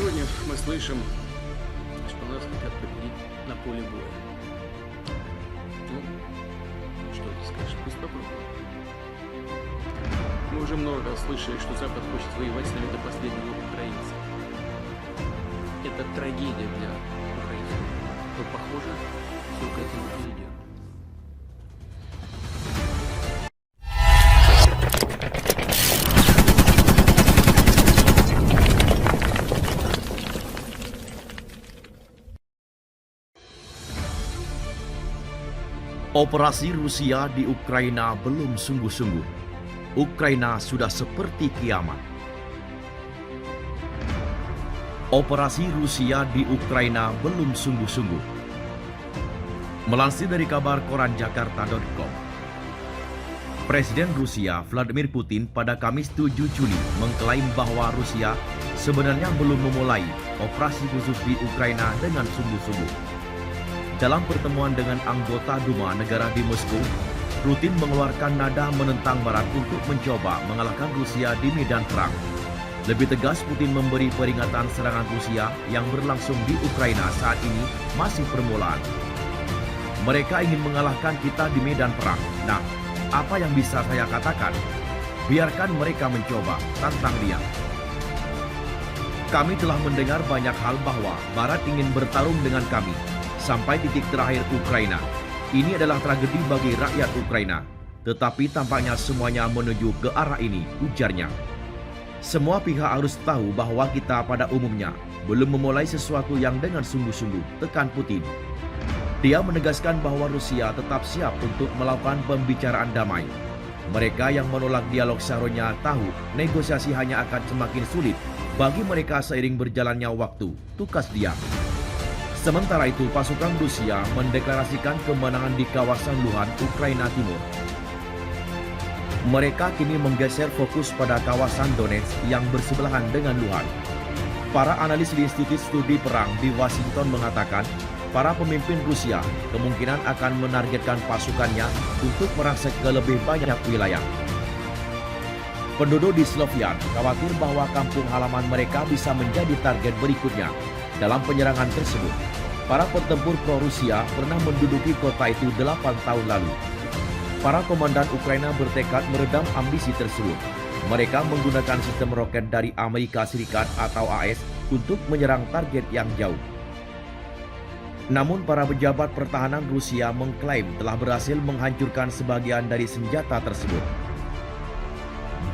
Сегодня мы слышим, что нас хотят победить на поле боя. Ну что ты скажешь, пусть попробуем. Мы уже много раз слышали, что Запад хочет воевать с нами до последнего украинца. Это трагедия для украинцев. Но похоже, все к этому идет. Operasi Rusia di Ukraina belum sungguh-sungguh. Ukraina sudah seperti kiamat. Operasi Rusia di Ukraina belum sungguh-sungguh. Melansir dari kabar koran Jakarta.com, Presiden Rusia Vladimir Putin pada Kamis 7 Juli mengklaim bahwa Rusia sebenarnya belum memulai operasi khusus di Ukraina dengan sungguh-sungguh. Dalam pertemuan dengan anggota Duma negara di Moskow, Putin mengeluarkan nada menentang Barat untuk mencoba mengalahkan Rusia di medan perang. Lebih tegas, Putin memberi peringatan serangan Rusia yang berlangsung di Ukraina saat ini masih permulaan. Mereka ingin mengalahkan kita di medan perang. Nah, apa yang bisa saya katakan? Biarkan mereka mencoba, tantang dia. Kami telah mendengar banyak hal bahwa Barat ingin bertarung dengan kami. Sampai titik terakhir Ukraina. Ini adalah tragedi bagi rakyat Ukraina. Tetapi tampaknya semuanya menuju ke arah ini, ujarnya. Semua pihak harus tahu bahwa kita pada umumnya belum memulai sesuatu yang dengan sungguh-sungguh, tekan Putin. Dia menegaskan bahwa Rusia tetap siap untuk melakukan pembicaraan damai. Mereka yang menolak dialog seharusnya tahu negosiasi hanya akan semakin sulit bagi mereka seiring berjalannya waktu, tukas dia. Sementara itu, pasukan Rusia mendeklarasikan kemenangan di kawasan Luhan, Ukraina Timur. Mereka kini menggeser fokus pada kawasan Donetsk yang bersebelahan dengan Luhan. Para analis di Institut Studi Perang di Washington mengatakan, para pemimpin Rusia kemungkinan akan menargetkan pasukannya untuk merangsek ke lebih banyak wilayah. Penduduk di Slovian khawatir bahwa kampung halaman mereka bisa menjadi target berikutnya dalam penyerangan tersebut. Para petempur pro-Rusia pernah menduduki kota itu 8 tahun lalu. Para komandan Ukraina bertekad meredam ambisi tersebut. Mereka menggunakan sistem roket dari Amerika Serikat atau AS untuk menyerang target yang jauh. Namun para pejabat pertahanan Rusia mengklaim telah berhasil menghancurkan sebagian dari senjata tersebut.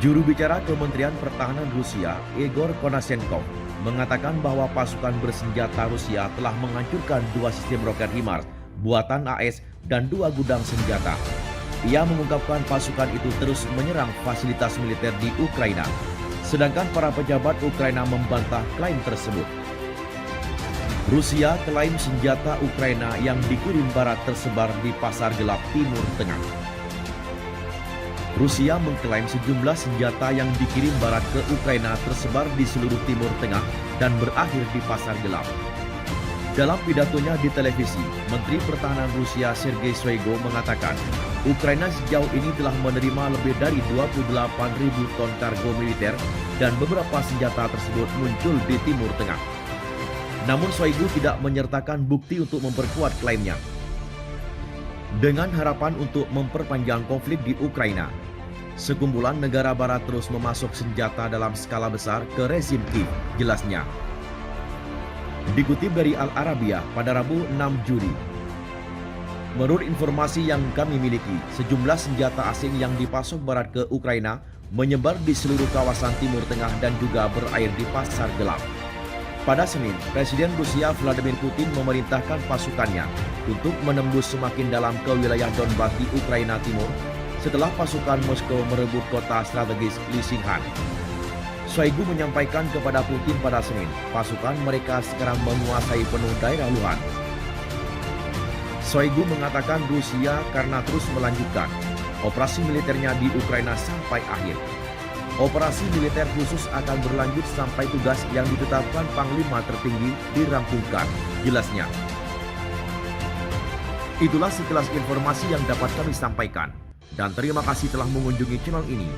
Juru bicara Kementerian Pertahanan Rusia, Igor Konashenkov, mengatakan bahwa pasukan bersenjata Rusia telah menghancurkan 2 sistem roket HIMARS buatan AS dan 2 gudang senjata. Ia mengungkapkan pasukan itu terus menyerang fasilitas militer di Ukraina, sedangkan para pejabat Ukraina membantah klaim tersebut. Rusia klaim senjata Ukraina yang dikirim Barat tersebar di pasar gelap Timur Tengah. Rusia mengklaim sejumlah senjata yang dikirim Barat ke Ukraina tersebar di seluruh Timur Tengah dan berakhir di pasar gelap. Dalam pidatonya di televisi, Menteri Pertahanan Rusia Sergei Shoigu mengatakan, Ukraina sejauh ini telah menerima lebih dari 28.000 ton kargo militer dan beberapa senjata tersebut muncul di Timur Tengah. Namun Shoigu tidak menyertakan bukti untuk memperkuat klaimnya. Dengan harapan untuk memperpanjang konflik di Ukraina, sekumpulan negara Barat terus memasok senjata dalam skala besar ke rezim Kiev, jelasnya. Dikutip dari Al Arabiya pada Rabu 6 Juli, menurut informasi yang kami miliki, sejumlah senjata asing yang dipasok Barat ke Ukraina menyebar di seluruh kawasan Timur Tengah dan juga berakhir di pasar gelap. Pada Senin, Presiden Rusia Vladimir Putin memerintahkan pasukannya untuk menembus semakin dalam ke wilayah Donbas di Ukraina Timur setelah pasukan Moskow merebut kota strategis Lysychansk. Shoigu menyampaikan kepada Putin pada Senin, pasukan mereka sekarang menguasai penuh daerah Luhan. Shoigu mengatakan Rusia karena terus melanjutkan operasi militernya di Ukraina sampai akhir. Operasi militer khusus akan berlanjut sampai tugas yang ditetapkan Panglima tertinggi dirampungkan, jelasnya. Itulah sekilas informasi yang dapat kami sampaikan. Dan terima kasih telah mengunjungi channel ini.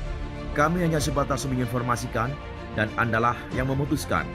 Kami hanya sebatas menginformasikan dan Andalah yang memutuskan.